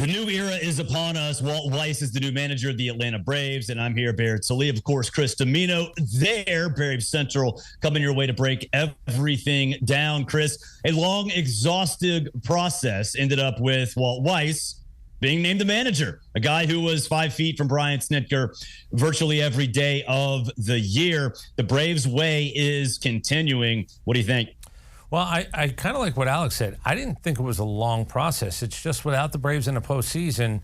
The new era is upon us. Walt Weiss is the new manager of the Atlanta Braves, and I'm here, Barrett Sallee. Of course, Chris Dimino there, Braves Central, coming your way to break everything down. Chris, a long, exhaustive process ended up with Walt Weiss being named the manager, a guy who was 5 feet from Brian Snitker virtually every day of the year. The Braves' way is continuing. What do you think? Well, I kind of like what Alex said. I didn't think it was a long process. It's just without the Braves in the postseason,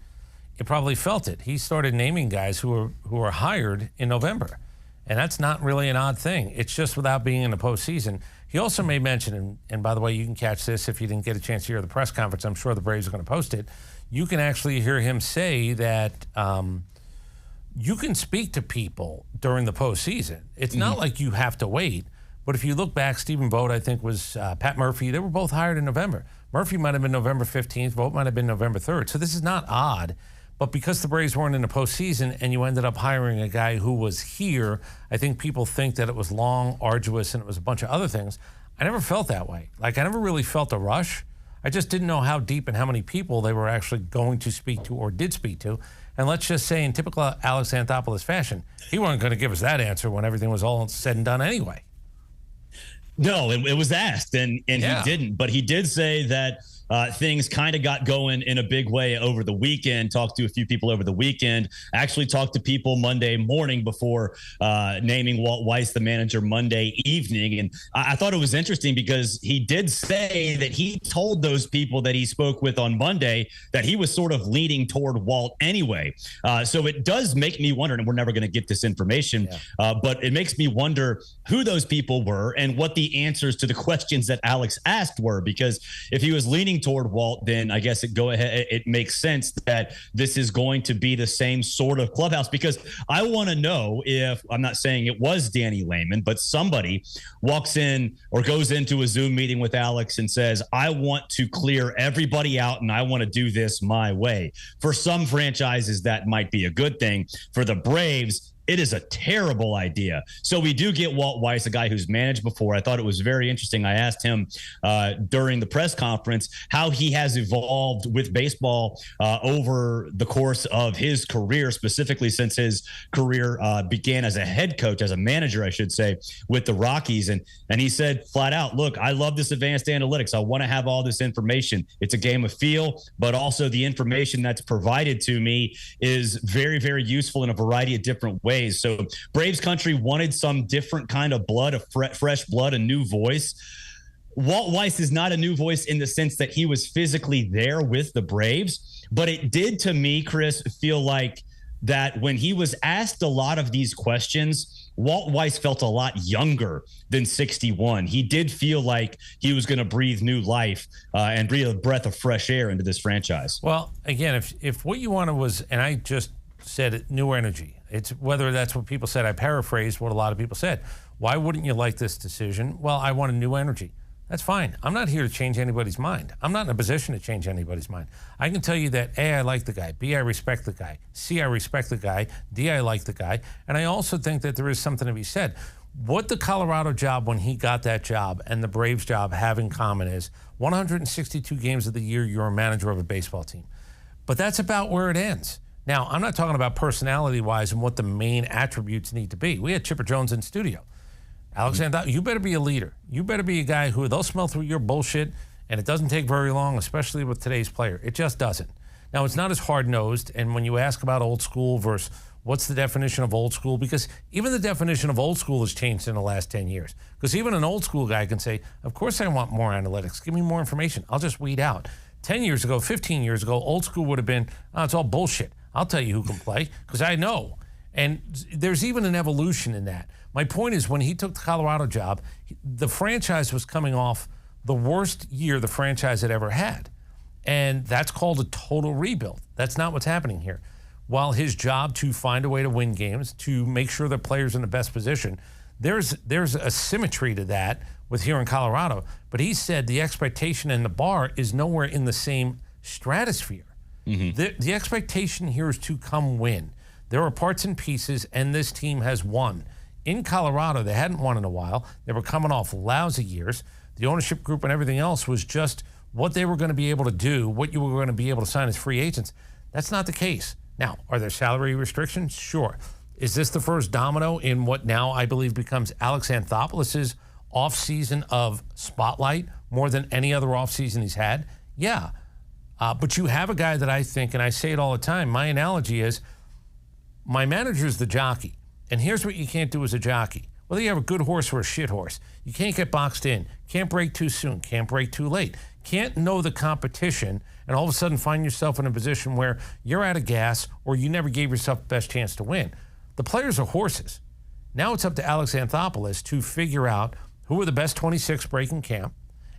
it probably felt it. He started naming guys who were hired in November, and that's not really an odd thing. It's just without being in the postseason. He also made mention, and by the way, you can catch this if you didn't get a chance to hear the press conference. I'm sure the Braves are going to post it. You can actually hear him say that you can speak to people during the postseason. It's not like you have to wait. But if you look back, Stephen Vogt, I think, was Pat Murphy. They were both hired in November. Murphy might have been November 15th. Vogt might have been November 3rd. So this is not odd. But because the Braves weren't in the postseason and you ended up hiring a guy who was here, I think people think that it was long, arduous, and it was a bunch of other things. I never felt that way. Like, I never really felt a rush. I just didn't know how deep and how many people they were actually going to speak to or did speak to. And let's just say, in typical Alex Anthopoulos fashion, he wasn't going to give us that answer when everything was all said and done anyway. No, it was asked, and he didn't. But he did say that things kind of got going in a big way over the weekend. Talked to a few people over the weekend. Actually talked to people Monday morning before naming Walt Weiss the manager Monday evening. And I thought it was interesting because he did say that he told those people that he spoke with on Monday that he was sort of leaning toward Walt anyway. So it does make me wonder, and we're never going to get this information, but it makes me wonder who those people were and what the answers to the questions that Alex asked were. Because if he was leaning toward Walt, then I guess it makes sense that this is going to be the same sort of clubhouse, because I want to know if, I'm not saying it was Danny Lehman, but somebody walks in or goes into a Zoom meeting with Alex and says, I want to clear everybody out and I want to do this my way. For some franchises, that might be a good thing. For the Braves, it is a terrible idea. So we do get Walt Weiss, a guy who's managed before. I thought it was very interesting. I asked him during the press conference how he has evolved with baseball over the course of his career, specifically since his career began as a head coach, as a manager, I should say, with the Rockies. And he said flat out, look, I love this advanced analytics. I want to have all this information. It's a game of feel, but also the information that's provided to me is very, very useful in a variety of different ways. So Braves country wanted some different kind of blood, a fresh blood, a new voice. Walt Weiss is not a new voice in the sense that he was physically there with the Braves, but it did to me, Chris, feel like that when he was asked a lot of these questions, Walt Weiss felt a lot younger than 61. He did feel like he was going to breathe new life and breathe a breath of fresh air into this franchise. Well, again, if what you wanted was, and I just said it, new energy. It's whether that's what people said. I paraphrased what a lot of people said. Why wouldn't you like this decision? Well, I want a new energy. That's fine. I'm not here to change anybody's mind. I'm not in a position to change anybody's mind. I can tell you that A, I like the guy. B, I respect the guy. C, I respect the guy. D, I like the guy. And I also think that there is something to be said. What the Colorado job, when he got that job, and the Braves job have in common is 162 games of the year, you're a manager of a baseball team. But that's about where it ends. Now, I'm not talking about personality-wise and what the main attributes need to be. We had Chipper Jones in studio. Alex Anthopoulos, you better be a leader. You better be a guy who they'll smell through your bullshit, and it doesn't take very long, especially with today's player. It just doesn't. Now, it's not as hard-nosed, and when you ask about old school versus what's the definition of old school, because even the definition of old school has changed in the last 10 years. Because even an old school guy can say, of course I want more analytics. Give me more information. I'll just weed out. 10 years ago, 15 years ago, old school would have been, oh, it's all bullshit. I'll tell you who can play because I know. And there's even an evolution in that. My point is, when he took the Colorado job, the franchise was coming off the worst year the franchise had ever had. And that's called a total rebuild. That's not what's happening here. While his job to find a way to win games, to make sure the player's in the best position, there's a symmetry to that with here in Colorado. But he said the expectation and the bar is nowhere in the same stratosphere. The expectation here is to come win. There are parts and pieces, and this team has won. In Colorado, they hadn't won in a while. They were coming off lousy years. The ownership group and everything else was just what they were going to be able to do, what you were going to be able to sign as free agents. That's not the case. Now, are there salary restrictions? Sure. Is this the first domino in what now I believe becomes Alex Anthopoulos' offseason of spotlight more than any other offseason he's had? Yeah. But you have a guy that I think, and I say it all the time, my analogy is my manager is the jockey. And here's what you can't do as a jockey. Whether you have a good horse or a shit horse, you can't get boxed in. Can't break too soon. Can't break too late. Can't know the competition and all of a sudden find yourself in a position where you're out of gas or you never gave yourself the best chance to win. The players are horses. Now it's up to Alex Anthopoulos to figure out who are the best 26 breaking camp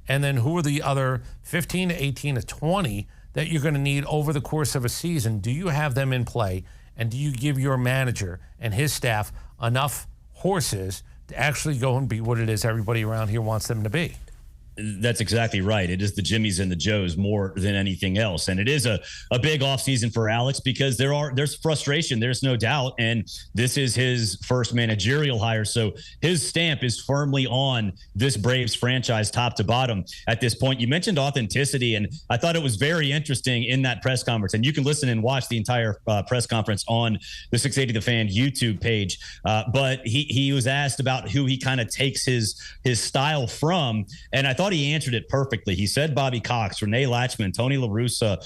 and then who are the other 15 to 18 to 20 that you're going to need over the course of a season. Do you have them in play? And do you give your manager and his staff enough horses to actually go and be what it is everybody around here wants them to be? That's exactly right. It is the Jimmies and the Joes more than anything else. And it is a big offseason for Alex because there's frustration. There's no doubt. And this is his first managerial hire. So his stamp is firmly on this Braves franchise top to bottom at this point. You mentioned authenticity, and I thought it was very interesting in that press conference. And you can listen and watch the entire press conference on the 680 The Fan YouTube page. But he was asked about who he kind of takes his style from. And I thought he answered it perfectly. He said Bobby Cox, Renee Latchman, Tony La Russa,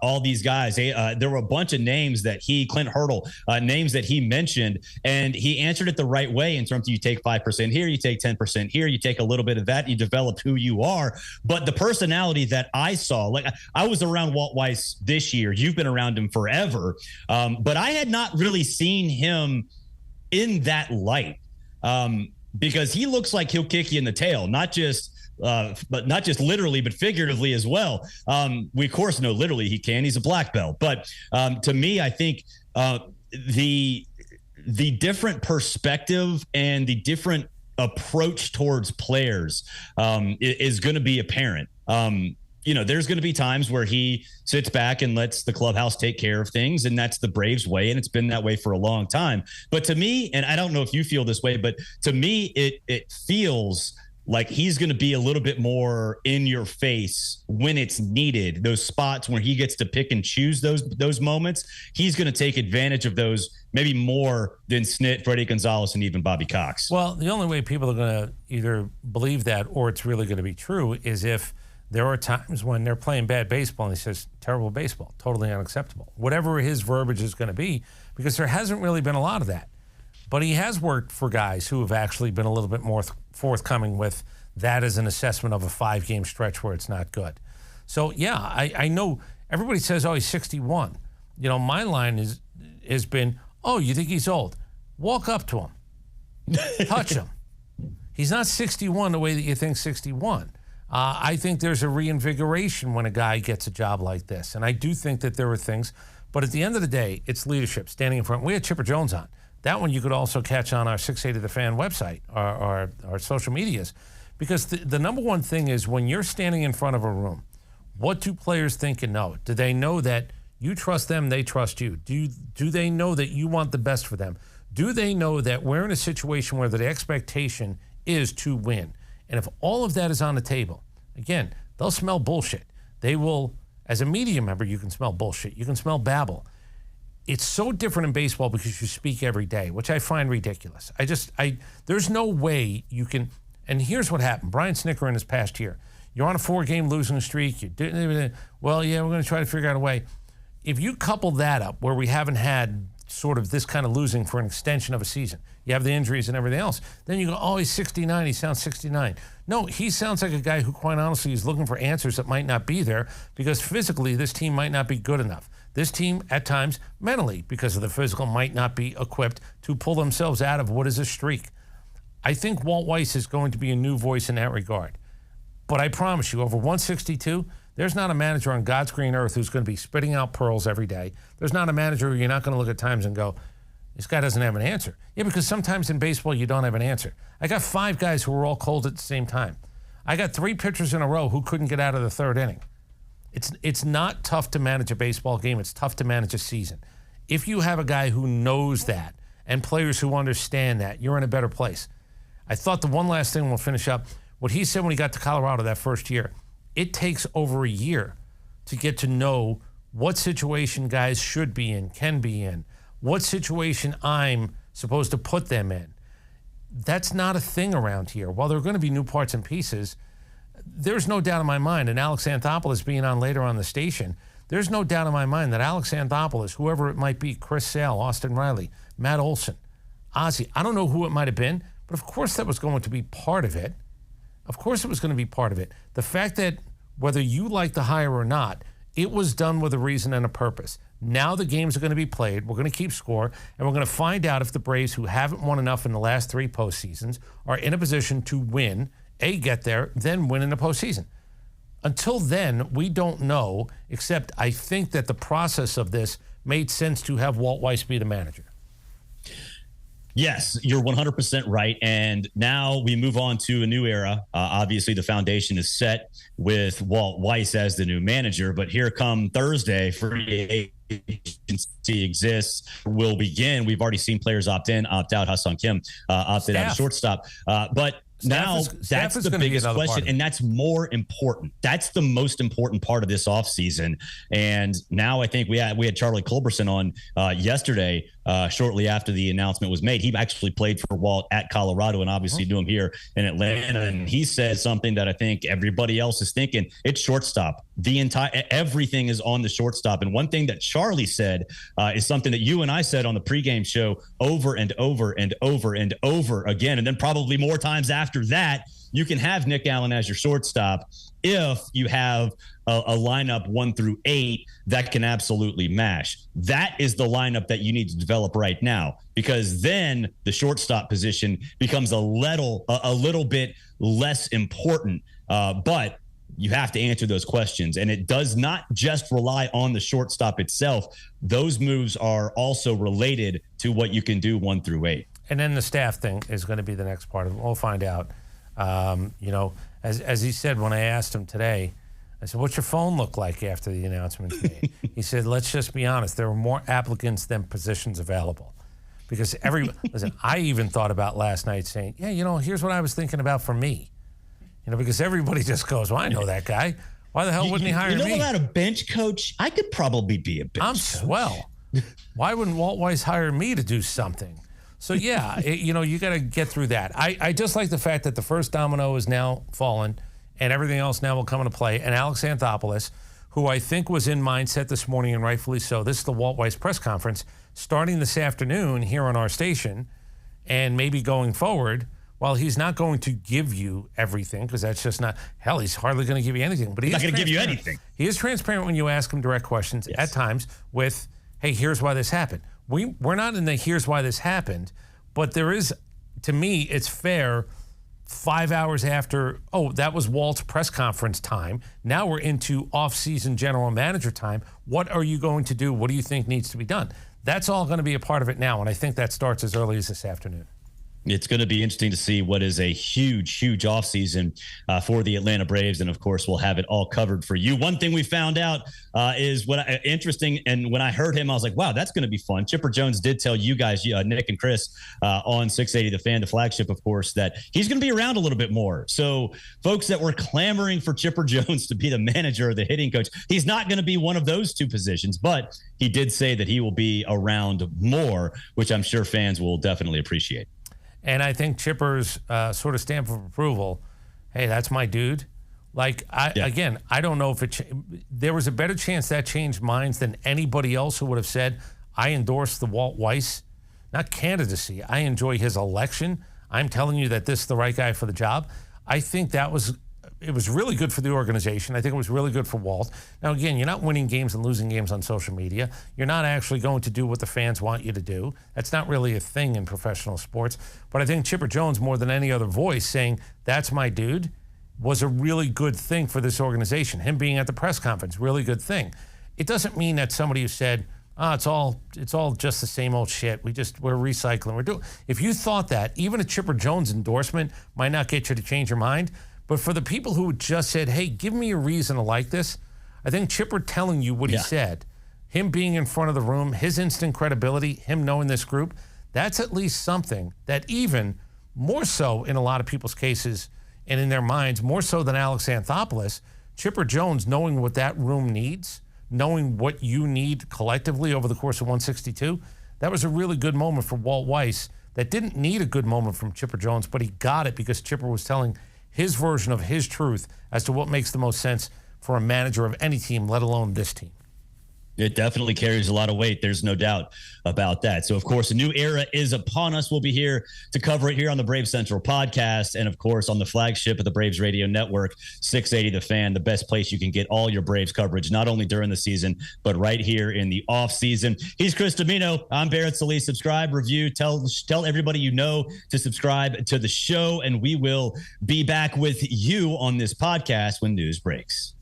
all these guys. There were a bunch of names that Clint Hurdle, names that he mentioned, and he answered it the right way in terms of you take 5% here, you take 10% here, you take a little bit of that, you develop who you are. But the personality that I saw, like I was around Walt Weiss this year. You've been around him forever. But I had not really seen him in that light because he looks like he'll kick you in the tail, but not just literally, but figuratively as well. We of course know literally he can. He's a black belt. But to me, I think the different perspective and the different approach towards players is going to be apparent. There's going to be times where he sits back and lets the clubhouse take care of things, and that's the Braves way, and it's been that way for a long time. But to me, and I don't know if you feel this way, but to me, it feels like he's going to be a little bit more in your face when it's needed. Those spots where he gets to pick and choose those moments, he's going to take advantage of those maybe more than Snit, Freddie Gonzalez, and even Bobby Cox. Well, the only way people are going to either believe that or it's really going to be true is if there are times when they're playing bad baseball and he says, terrible baseball, totally unacceptable. Whatever his verbiage is going to be, because there hasn't really been a lot of that. But he has worked for guys who have actually been a little bit more forthcoming with that as an assessment of a 5-game stretch where it's not good. So, yeah, I know everybody says, oh, he's 61. My line has been, oh, you think he's old? Walk up to him. Touch him. He's not 61 the way that you think 61. I think there's a reinvigoration when a guy gets a job like this. And I do think that there are things. But at the end of the day, it's leadership, standing in front. We had Chipper Jones on. That one you could also catch on our 680 The Fan website, our social medias. Because the number one thing is when you're standing in front of a room, what do players think and know? Do they know that you trust them, they trust you? Do they know that you want the best for them? Do they know that we're in a situation where the expectation is to win? And if all of that is on the table, again, they'll smell bullshit. They will, as a media member, you can smell bullshit. You can smell babble. It's so different in baseball because you speak every day, which I find ridiculous. There's no way you can. And here's what happened. Brian Snitker in his past year. You're on a 4-game losing streak. Well, yeah, we're going to try to figure out a way. If you couple that up where we haven't had sort of this kind of losing for an extension of a season, you have the injuries and everything else, then you go, oh, he's 69. He sounds 69. No, he sounds like a guy who, quite honestly, is looking for answers that might not be there because physically this team might not be good enough. This team, at times, mentally, because of the physical, might not be equipped to pull themselves out of what is a streak. I think Walt Weiss is going to be a new voice in that regard. But I promise you, over 162, there's not a manager on God's green earth who's going to be spitting out pearls every day. There's not a manager who you're not going to look at times and go, this guy doesn't have an answer. Yeah, because sometimes in baseball, you don't have an answer. I got 5 guys who were all cold at the same time. I got 3 pitchers in a row who couldn't get out of the 3rd inning. It's not tough to manage a baseball game. It's tough to manage a season. If you have a guy who knows that and players who understand that, you're in a better place. I thought the one last thing we'll finish up, what he said when he got to Colorado that first year, it takes over a year to get to know what situation guys should be in, can be in, what situation I'm supposed to put them in. That's not a thing around here. While there are going to be new parts and pieces, there's no doubt in my mind, and Alex Anthopoulos being on later on the station, there's no doubt in my mind that Alex Anthopoulos, whoever it might be, Chris Sale, Austin Riley, Matt Olson, Ozzie, I don't know who it might have been, but of course that was going to be part of it. Of course it was going to be part of it. The fact that whether you like the hire or not, it was done with a reason and a purpose. Now the games are going to be played. We're going to keep score, and we're going to find out if the Braves, who haven't won enough in the last 3 postseasons, are in a position to win, get there, then win in the postseason. Until then, we don't know, except I think that the process of this made sense to have Walt Weiss be the manager. Yes, you're 100% right. And now we move on to a new era. Obviously, the foundation is set with Walt Weiss as the new manager. But here come Thursday, free agency exists, will begin. We've already seen players opt in, opt out. Ha-Seong Kim opted out of shortstop. But now that's the biggest question, and that's more important. That's the most important part of this offseason. And now I think we had Charlie Culberson on yesterday, shortly after the announcement was made. He actually played for Walt at Colorado and obviously knew him here in Atlanta. And he said something that I think everybody else is thinking. It's shortstop. Everything is on the shortstop. And one thing that Charlie said is something that you and I said on the pregame show over and over and over and over again. And then probably more times after that, you can have Nick Allen as your shortstop if you have a lineup 1 through 8 that can absolutely mash. That is the lineup that you need to develop right now, because then the shortstop position becomes a little bit less important. But you have to answer those questions, and it does not just rely on the shortstop itself. Those moves are also related to what you can do 1 through 8. And then the staff thing is going to be the next part of it. We'll find out. As he said, when I asked him today, I said, what's your phone look like after the announcement's made? He said, let's just be honest. There were more applicants than positions available. Because listen, I even thought about last night saying, here's what I was thinking about for me. Because everybody just goes, well, I know that guy. Why the hell wouldn't he hire me? You know about a bench coach? I could probably be a bench coach. I'm swell. Why wouldn't Walt Weiss hire me to do something? So, yeah, you got to get through that. I just like the fact that the first domino is now fallen and everything else now will come into play. And Alex Anthopoulos, who I think was in mindset this morning, and rightfully so, this is the Walt Weiss press conference starting this afternoon here on our station, and maybe going forward. While he's not going to give you everything, because that's just not, hell, he's hardly going to give you anything. But he's not going to give you anything. He is transparent when you ask him direct questions at times with, hey, here's why this happened. We're not in the here's why this happened, but there is, to me, it's fair 5 hours after, that was Walt's press conference time. Now we're into off-season general manager time. What are you going to do? What do you think needs to be done? That's all going to be a part of it now, and I think that starts as early as this afternoon. It's going to be interesting to see what is a huge, huge offseason for the Atlanta Braves. And, of course, we'll have it all covered for you. One thing we found out is interesting, and when I heard him, I was like, wow, that's going to be fun. Chipper Jones did tell you guys, Nick and Chris, on 680 The Fan, the flagship, of course, that he's going to be around a little bit more. So folks that were clamoring for Chipper Jones to be the manager or the hitting coach, he's not going to be one of those two positions. But he did say that he will be around more, which I'm sure fans will definitely appreciate. And I think Chipper's sort of stamp of approval, hey, that's my dude. Again, I don't know if there was a better chance that changed minds than anybody else who would have said, I endorse the Walt Weiss, not candidacy. I enjoy his election. I'm telling you that this is the right guy for the job. I think it was really good for the organization. I think it was really good for Walt. Now, again, you're not winning games and losing games on social media. You're not actually going to do what the fans want you to do. That's not really a thing in professional sports. But I think Chipper Jones, more than any other voice, saying, that's my dude, was a really good thing for this organization. Him being at the press conference, really good thing. It doesn't mean that somebody who said, it's all just the same old shit. We're recycling. If you thought that, even a Chipper Jones endorsement might not get you to change your mind. But for the people who just said, hey, give me a reason to like this, I think Chipper telling you what he said, him being in front of the room, his instant credibility, him knowing this group, that's at least something that even more so in a lot of people's cases and in their minds, more so than Alex Anthopoulos, Chipper Jones, knowing what that room needs, knowing what you need collectively over the course of 162, that was a really good moment for Walt Weiss that didn't need a good moment from Chipper Jones, but he got it because Chipper was telling his version of his truth as to what makes the most sense for a manager of any team, let alone this team. It definitely carries a lot of weight. There's no doubt about that. So, of course, a new era is upon us. We'll be here to cover it here on the Braves Central podcast and, of course, on the flagship of the Braves Radio Network, 680 The Fan, the best place you can get all your Braves coverage, not only during the season, but right here in the offseason. He's Chris Dimino. I'm Barrett Sallee. Subscribe, review, tell everybody you know to subscribe to the show, and we will be back with you on this podcast when news breaks.